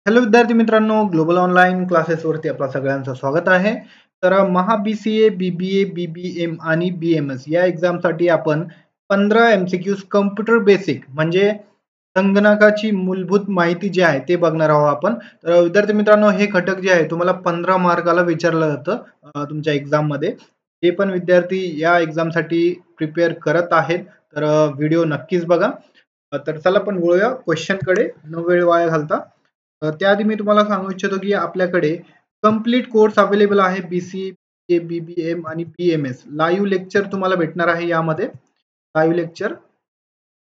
Hello विद्यार्थी मित्रांनो, global online क्लासेसवरती आपलं सगळ्यांचं स्वागत आहे. तर महा BCA, BBA, BBM आणि BMS या एक्झामसाठी आपण 15 MCQs कम्प्युटर बेसिक म्हणजे संगणकाची मूलभूत माहिती जी आहे ते बघणार आहोत आपण. तर विद्यार्थी मित्रांनो, हे घटक जे आहे तुम्हाला 15 मार्काला विचारलं जातं तुमच्या एक्झाममध्ये. जे पण विद्यार्थी या एक्झामसाठी प्रिपेअर करत आहेत तर व्हिडिओ नक्कीच बघा. तर चला आपण वळूया क्वेश्चनकडे न वेळ वाया घालता. त्याआधी मी तुम्हाला सांगू इच्छितो की आपल्याकडे कंप्लीट कोर्स अवेलेबल आहे BCA, BBM आणि BMS. लाईव्ह लेक्चर तुम्हाला भेटणार आहे यामध्ये. Live lecture.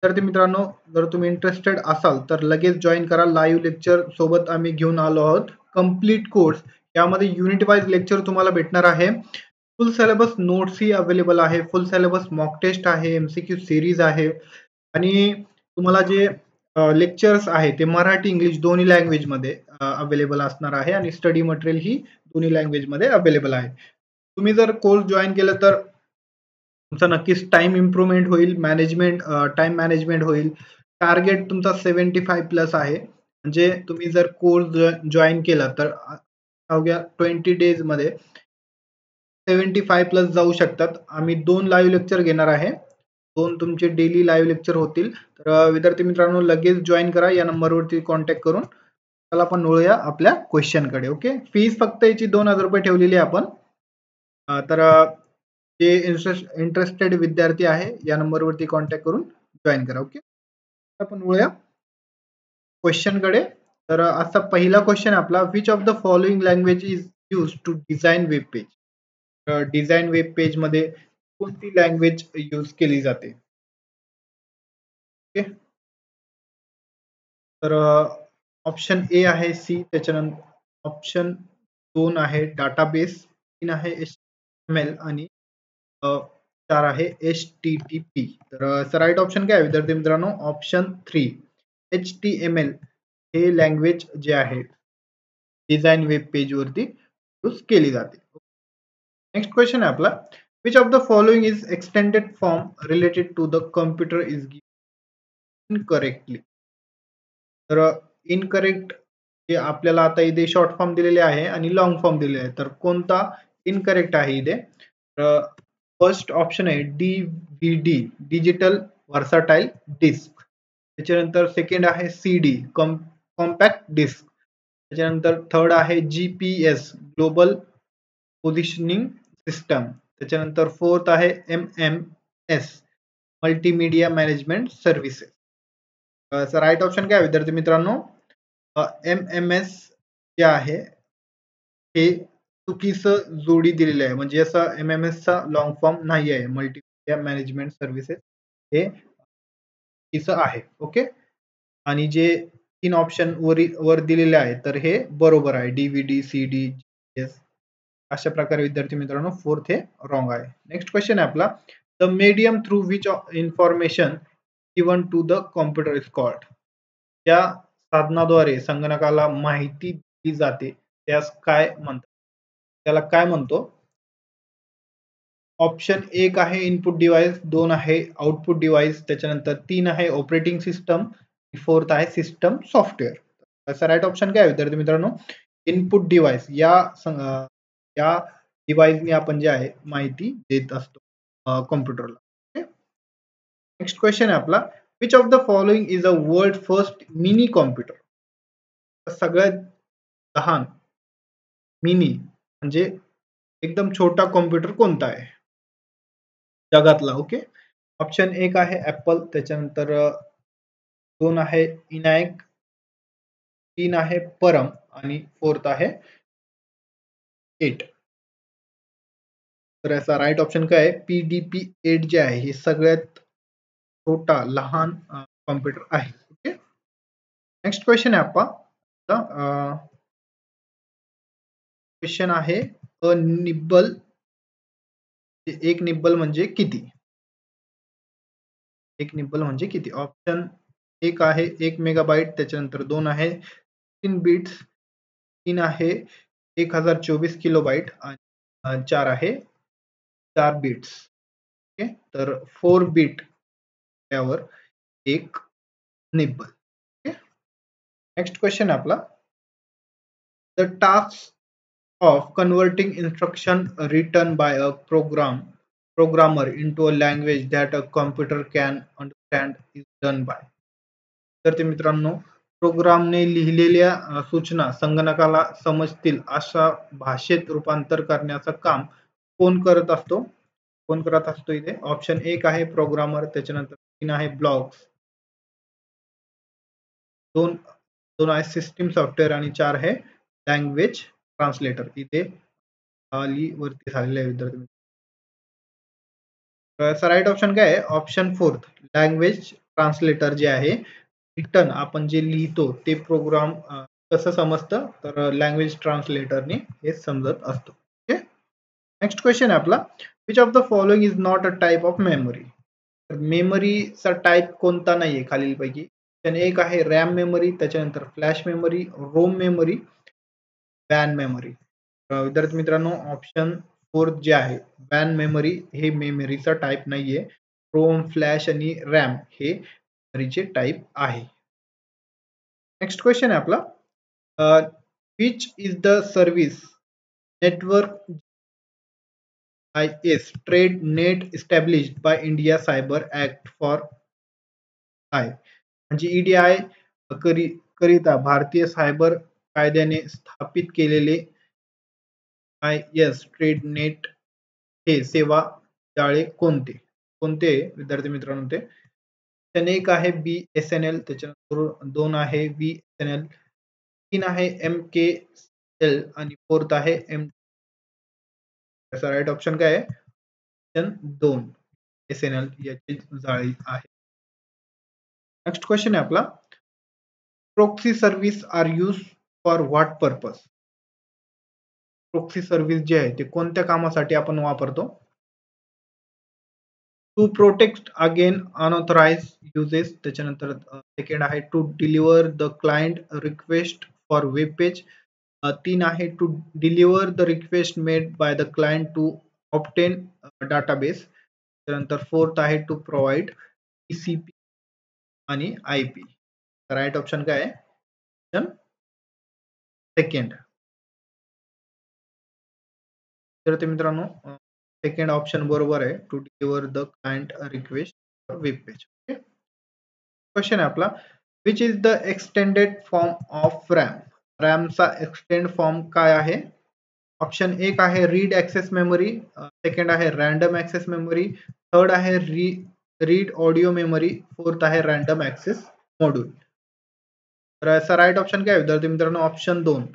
तर ते मित्रांनो, जर तुम्ही इंटरेस्टेड असाल तर लगेच जॉईन करा. लाईव्ह लेक्चर सोबत आम्ही घेऊन आलो आहोत. कंप्लीट कोर्स यामध्ये युनिट वाईज लेक्चर तुम्हाला भेटणार आहे. फुल सिलेबस नोट्स ही अवेलेबल आहे. फुल सिलेबस मॉक टेस्ट आहे, MCQ सीरीज आहे आणि तुम्हाला जे लेक्चर्स आहे ते मराठी इंग्लिश दोन्ही लँग्वेज मध्ये अवेलेबल असणार आहे आणि स्टडी मटेरियल ही दोन्ही लँग्वेज मध्ये अवेलेबल आहे. तुम्ही जर कोर्स जॉईन केलं तर तुमचा नक्कीच टाइम इम्प्रूव्हमेंट होईल, टाइम मॅनेजमेंट होईल. टार्गेट तुमचा 75 प्लस आहे. म्हणजे तुम्ही जर कोर्स जॉईन केला तर अवघ्या 20 डेज मध्ये 75 प्लस जाऊ शकतात. आम्ही 2 लाईव्ह लेक्चर घेणार आहे. 2 तुमचे डेली लाईव्ह लेक्चर होतील. तर विद्यार्थी मित्रांनो, लगेच जॉइन करा या नंबरवरती कॉन्टॅक्ट करून. चला आपण वळूया आपल्या क्वेश्चनकडे. ओके. फीस फक्त याची ₹2000 ठेवलेली आहे आपण. तर जे इंटरेस्टेड विद्यार्थी आहे या नंबरवरती कॉन्टॅक्ट करून जॉइन करा. ओके. आपण वळूया क्वेश्चनकडे. तर आजचा पहिला क्वेश्चन आहे आपला, which of the following language is use to design web page. Design web page मध्ये कोणती लँग्वेज यूज केली जाते? ओके. तर ऑप्शन ए आहे सी, त्याच्यानंतर ऑप्शन 2 आहे डाटाबेस, 3 आहे HTML आणि 4 आहे HTTP. तर राईट ऑप्शन काय आहे विद्यार्थी मित्रांनो? ऑप्शन 3 HTML हे लँग्वेज जे आहे डिझाइन वेब पेज वरती यूज केली जाते. नेक्स्ट क्वेश्चन आहे आपला, which of the following is extended form related to the computer is given incorrectly. तर इनकरेक्ट जे आपल्याला आता इथे शॉर्ट फॉर्म दिलेले आहे आणि लॉंग फॉर्म दिलेले आहे, तर कोणता इनकरेक्ट आहे इथे? तर फर्स्ट ऑप्शन आहे DVD, डिजिटल व्हर्सटाईल डिस्क. त्याच्यानंतर सेकंड आहे CD, कॉम्पॅक्ट डिस्क. त्याच्यानंतर थर्ड आहे GPS, ग्लोबल पोझिशनिंग सिस्टम. त्याच्यानंतर फोर्थ आहे MMS, multimedia management services. Right option काय आहे विद्यार्थी मित्रांनो? MMS जे आहे हे चुकीचं जोडी दिलेली आहे. म्हणजे असं MMS चा लॉंग फॉर्म नाही आहे. मल्टीमीडिया मॅनेजमेंट सर्व्हिसेस हे चुकीचं आहे. ओके. आणि जे 3 ऑप्शन वर दिलेले आहेत तर हे बरोबर आहे. DVD, CD, GPS. अशा प्रकारे विद्यार्थी मित्रांनो, फोर्थ हे रॉंग आहे. नेक्स्ट क्वेश्चन आहे आपला, the medium through which information given to the computer is called. त्या साधनाद्वारे संगणकाला माहिती दिली जाते त्यास काय म्हणतात? त्याला काय म्हणतो? ऑप्शन 1 आहे इनपुट डिव्हाइस, 2 आहे आउटपुट डिव्हाइस, त्याच्यानंतर 3 आहे ऑपरेटिंग सिस्टम, 4th आहे सिस्टम सॉफ्टवेअर. त्याचा राईट ऑप्शन काय आहे विद्यार्थी मित्रांनो? इनपुट डिव्हाइस या डिव्हाइसने आपण जे आहे माहिती देत असतो कॉम्प्युटरला. नेक्स्ट क्वेश्चन आहे आपला, which of the following is a world first mini computer. सगळ्यात लहान मिनी म्हणजे एकदम छोटा कॉम्प्युटर कोणता आहे जगातला? ओके. ऑप्शन 1 आहे ऍपल, त्याच्यानंतर 2 आहे इनॅक, 3 आहे परम आणि 4th आहे 8. तर याचा राईट ऑप्शन काय आहे? PDP-8 जे आहे हे सगळ्यात छोटा लहान कॉम्प्युटर आहे. ओके. नेक्स्ट क्वेश्चन आहे आपला, क्वेश्चन आहे अ निब्बल, एक निब्बल म्हणजे किती? एक निब्बल म्हणजे किती? ऑप्शन 1 आहे 1 मेगाबाइट, त्याच्यानंतर 2 आहे 3 बिट्स, 3 आहे 1024 किलोबाइट आणि 4 आहे 4 बिट्स. ओके. तर 4 बिट त्यावर एक निब्बल. ओके. नेक्स्ट क्वेश्चन आहे आपला, the task of converting instruction written by a programmer into a language that a computer can understand is done by. तर ते मित्रांनो, प्रोग्रामने लिहिलेल्या सूचना संगणकाला समजतील अशा भाषेत रूपांतर करण्याचं काम कोण करत असतो? कोण करत असतो इथे? ऑप्शन 1 आहे प्रोग्रामर, त्याच्यानंतर 3 आहे ब्लॉक्स, 2 2 आहे सिस्टम सॉफ्टवेअर आणि 4 आहे लँग्वेज ट्रान्सलेटर. इथे खाली वरती झालेले आहे विद्यार्थी. तर राईट ऑप्शन काय आहे? ऑप्शन 4 लँग्वेज ट्रान्सलेटर जे आहे, रिटन आपण जे लिहितो ते प्रोग्राम कसं समजतं? तर लँग्वेज ट्रान्सलेटरने हे समजत असतो. ओके. नेक्स्ट क्वेश्चन आहे आपला, which of the following is not a type of memory. तर मेमरीचा टाइप कोणता नाहीये खालीलपैकी? त्याने एक आहे रॅम मेमरी, त्याच्यानंतर फ्लॅश मेमरी, रोम मेमरी, वॅन मेमरी. विद्यार्थी मित्रांनो, ऑप्शन 4 जे आहे वॅन मेमरी हे मेमरीचा टाइप नाहीये. रोम, फ्लॅश आणि रॅम हे मेमरीचे टाइप आहे. नेक्स्ट क्वेश्चन आहे आपला, which is the service network IS trade net established by India cyber act for I. म्हणजे EDI करिता भारतीय सायबर कायद्याने स्थापित केलेले IS ट्रेड नेट हे सेवा जाळे कोणते? कोणते विद्यार्थी मित्रांनो ते? त्याने एक आहे BSNL, त्याच्यानंतर 2 आहे VSNL, 3 आहे MKL आणि 4th आहे M. त्याचा राईट ऑप्शन काय आहे? ऑप्शन 2 SNL याची जाळी आहे. नेक्स्ट क्वेश्चन आहे आपला, proxy service are use for what purpose. proxy service जे आहे ते कोणत्या कामासाठी आपण वापरतो? To protect again unauthorized uses, त्याच्यानंतर सेकंड आहे to deliver the client request for web page, 3 आहे to deliver the request made by the client to obtain database, त्यानंतर 4th आहे टू प्रोव्हाइड TCP आणि IP. राईट ऑप्शन काय आहे? Option second. तर ते मित्रांनो, सेकंड ऑप्शन बरोबर आहे, to deliver the client request for web page. Okay. Question आहे आपला, which is the extended form of RAM. रॅमचा एक्सटेंड फॉर्म काय आहे? ऑप्शन 1 आहे रीड ऍक्सेस मेमरी, सेकंड आहे रॅन्डम ऍक्सेस मेमरी, थर्ड आहे रीड ऑडिओ मेमरी, 4th आहे random access module. तर याचा राईट ऑप्शन काय विद्यार्थी मित्रांनो? ऑप्शन 2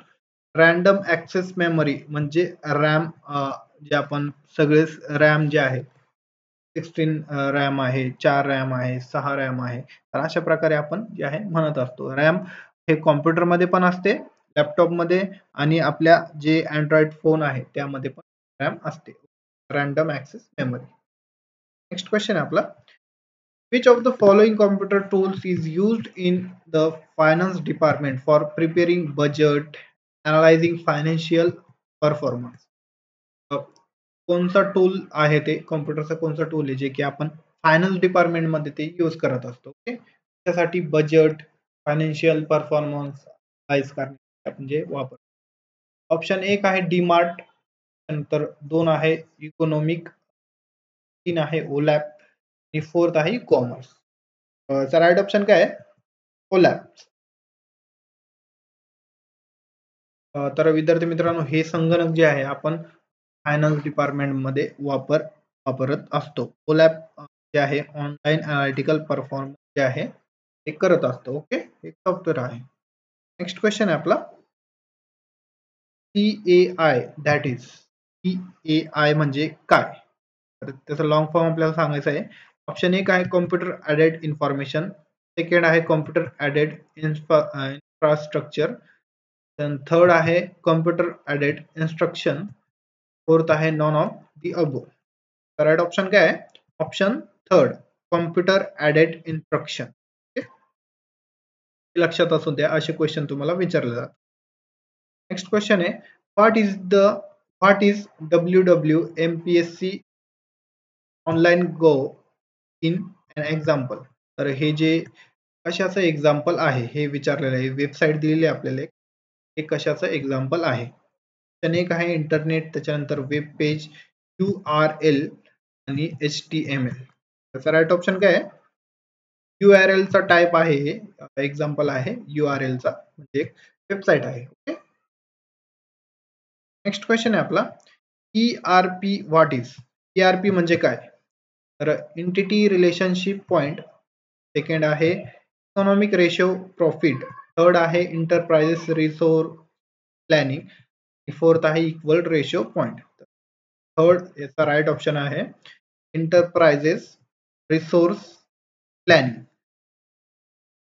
रॅन्डम ऍक्सेस मेमरी म्हणजे रॅम, जे आपण सगळे रॅम जे आहे 16 रॅम आहे, 4 रॅम आहे, 6 रॅम आहे, तर अशा प्रकारे आपण जे आहे म्हणत असतो. रॅम हे कॉम्प्युटर मध्ये पण असते, लॅपटॉप मध्ये आणि आपल्या जे अँड्रॉइड फोन आहे त्यामध्ये पण रॅम असते. Random access memory. Next question आहे आपला, which of the following computer tools is used in the finance department for preparing budget, analyzing financial performance. कोणता टूल आहे ते, कॉम्प्युटरचा कोणता टूल आहे जे की आपण फायनान्स डिपार्टमेंट मध्ये ते यूज करत असतो? ओके. त्यासाठी बजेट, फायनान्शियल परफॉर्मन्स अनालाइज करण्यासाठी आपण जे वापरतो. ऑप्शन 1 आहे डीमार्ट, नंतर 2 आहे इकॉनॉमिक, 3 आहे ओलॅप आणि 4th आहे कॉमर्स. चा राईट ऑप्शन काय आहे? ओलॅप. तर विद्यार्थी मित्रांनो, हे संगणक जे आहे आपण फायनान्स डिपार्टमेंट मध्ये वापरत असतो. ओलॅप जे आहे ऑनलाईन अनालिटिकल परफॉर्मन्स जे आहे ते करत असतो. ओके. एक सॉफ्टवेअर आहे. नेक्स्ट क्वेश्चन आहे आपला, CAI दॅट इज, CAI म्हणजे काय? तर त्याचा लॉंग फॉर्म आपल्याला सांगायचा आहे. ऑप्शन 1 आहे कॉम्प्युटर ॲडेड इन्फॉर्मेशन, सेकंड आहे कॉम्प्युटर ॲडेड इन्फ्रास्ट्रक्चर, थर्ड आहे कॉम्प्युटर ॲडेड इन्स्ट्रक्शन, 4th आहे none of the above. Right option काय आहे? Option 3 computer aided instruction. लक्षात असू द्या, असे क्वेश्चन तुम्हाला विचारले जातात. नेक्स्ट क्वेश्चन आहे, what is WWMPSC online go in an example. तर हे जे कशाचं एक्झाम्पल आहे हे विचारलेलं आहे. वेबसाईट दिलेली आहे आपल्याला. हे कशाचं एक्झाम्पल आहे. त्याने एक आहे इंटरनेट, त्याच्यानंतर वेब पेज, URL आणि HTML. त्याचा राईट ऑप्शन काय आहे? URL चा टाइप आहे, हे एक्झाम्पल आहे URL चा, म्हणजे एक वेबसाईट आहे. ओके. नेक्स्ट क्वेश्चन आहे आपला, ERP व्हॉट इज? ERP म्हणजे काय? तर एंटिटी रिलेशनशिप पॉइंट, सेकंड आहे इकॉनॉमिक रेशो प्रॉफिट, थर्ड आहे इंटरप्राइजेस रिसोर्स प्लॅनिंग, फोर्थ आहे इक्वल रेशो पॉइंट. थर्ड याचा राईट ऑप्शन आहे enterprises resource planning.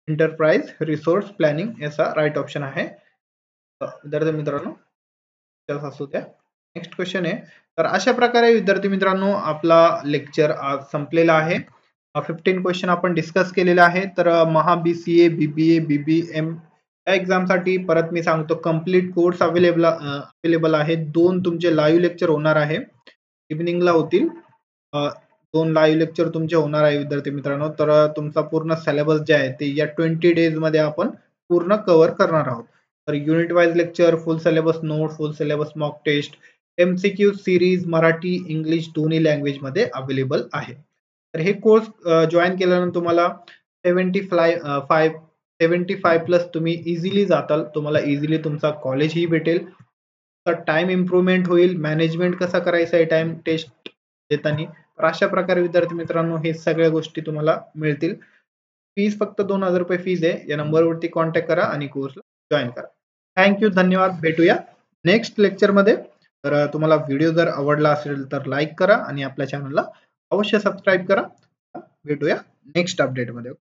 Enterprise resource planning याचा राईट ऑप्शन आहे. विद्यार्थी मित्रांनो असू द्या. नेक्स्ट क्वेश्चन आहे, तर अशा प्रकारे विद्यार्थी मित्रांनो आपला लेक्चर आज संपलेला आहे. 15 क्वेश्चन आपण डिस्कस केलेले आहे. तर महा BCA, BBA, BBM या एक्झाम साठी परत मी सांगतो, कंप्लीट कोर्स अवेलेबल आहे. 2 तुमचे लाईव्ह लेक्चर होणार आहे, इव्हनिंगला होतील. 2 लाईव्ह लेक्चर तुमचे होणार आहे विद्यार्थी मित्रांनो. तर तुमचा पूर्ण सिलेबस जे आहे ते या 20 डेज मध्ये आपण पूर्ण कव्हर करणार आहोत. तर unit wise lecture, full syllabus note, full syllabus mock test, MCQ series Marathi English दोन्ही लँग्वेज मध्ये अवेलेबल आहे. तर हे कोर्स जॉईन केल्यानंतर तुम्हाला 75 प्लस तुम्ही इझिली जाताल. तुम्हाला इझिली तुमचा कॉलेजही भेटेल, टाइम इम्प्रूव्हमेंट होईल, मॅनेजमेंट कसा करायचा आहे टाइम टेस्ट देताना. तर अशा प्रकारे विद्यार्थी मित्रांनो हे सगळ्या गोष्टी तुम्हाला मिळतील. फीस फक्त 2000 रुपये फीस आहे. या नंबरवरती कॉन्टॅक्ट करा आणि कोर्सला जॉईन करा. थँक्यू, धन्यवाद. भेटूया नेक्स्ट लेक्चरमध्ये. तर तुम्हाला व्हिडिओ जर आवडला असेल तर लाईक करा आणि आपल्या चॅनलला अवश्य सबस्क्राईब करा. भेटूया नेक्स्ट अपडेटमध्ये.